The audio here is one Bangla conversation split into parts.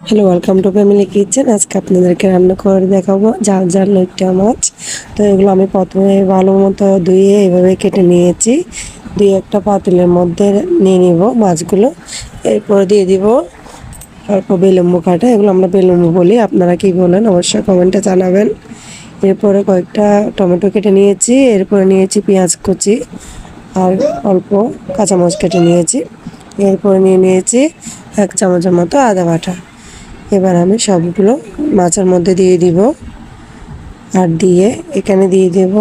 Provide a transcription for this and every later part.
Hello, welcome to family kitchen. আজকে আপনাদেরকে রান্না করে দেখাবো ঝাল ঝাল লইট্টা মাছ। তো এগুলো আমি প্রথমে ভালো মতো ধুয়ে এভাবে কেটে নিয়েছি। দুই একটা পাতিলের মধ্যে নিয়ে নিব মাছগুলো। এরপর দিয়ে দিব অল্প বেলেম্বু কাটা, এগুলো আমরা বেলেম্বু বলি, আপনারা কি বলেন অবশ্যই কমেন্টে জানাবেন। এরপরে কয়েকটা টমেটো কেটে নিয়েছি, এরপরে নিয়েছি পেঁয়াজ কুচি আর অল্প কাঁচামরিচ কেটে নিয়েছি। এরপরে নিয়ে নিয়েছি 1 চামচের মতো আদা বাটা। এবার আমি সবগুলো মাছের মধ্যে দিয়ে দিব, আর দিয়ে এখানে দিয়ে দেব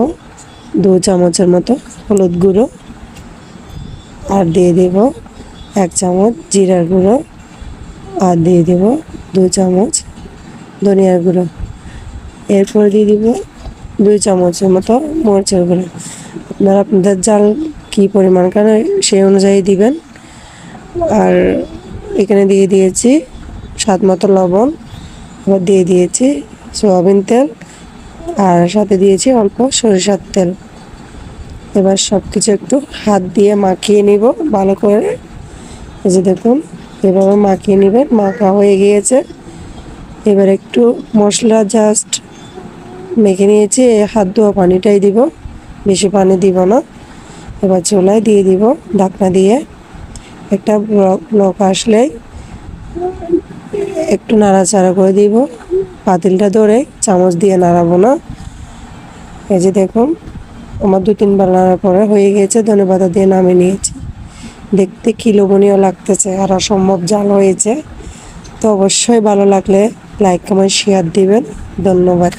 2 চামচের মতো হলুদ গুঁড়ো, আর দিয়ে দেব 1 চামচ জিরার গুঁড়ো, আর দিয়ে দেব 2 চামচ ধনিয়ার গুঁড়ো। এরপর দিয়ে দিব 2 চামচের মতো মরিচের গুঁড়ো। আপনারা আপনাদের জাল কী পরিমাণ করে সেই অনুযায়ী দিবেন। আর এখানে দিয়ে দিয়েছি স্বাদ মতো লবণ, আবার দিয়ে দিয়েছি সয়াবিন তেল, আর সাথে দিয়েছি অল্প সরিষার তেল। এবার সব কিছু একটু হাত দিয়ে মাখিয়ে নিব ভালো করে। এই যে দেখুন, এভাবে মাখিয়ে নেবেন। মাখা হয়ে গিয়েছে। এবার একটু মশলা জাস্ট মেখে নিয়েছি, হাত ধোয়া পানিটাই দিব, বেশি পানি দিব না। এবার চুলায় দিয়ে দিব ঢাকনা দিয়ে। একটা ব্লক আসলেই একটু নাড়াচাড়া করে দিব, পাতিলটা ধরে চামচ দিয়ে নাড়াবো না। এই যে দেখুন, আমার 2-3 বার নাড়ার পরে হয়ে গিয়েছে। ধনেপাতা দিয়ে নামিয়ে নিয়েছি। দেখতে কি লোভনীয় লাগতেছে, আর অসম্ভব ঝাল হয়েছে। তো অবশ্যই ভালো লাগলে লাইক কমেন্ট শেয়ার দিবেন। ধন্যবাদ।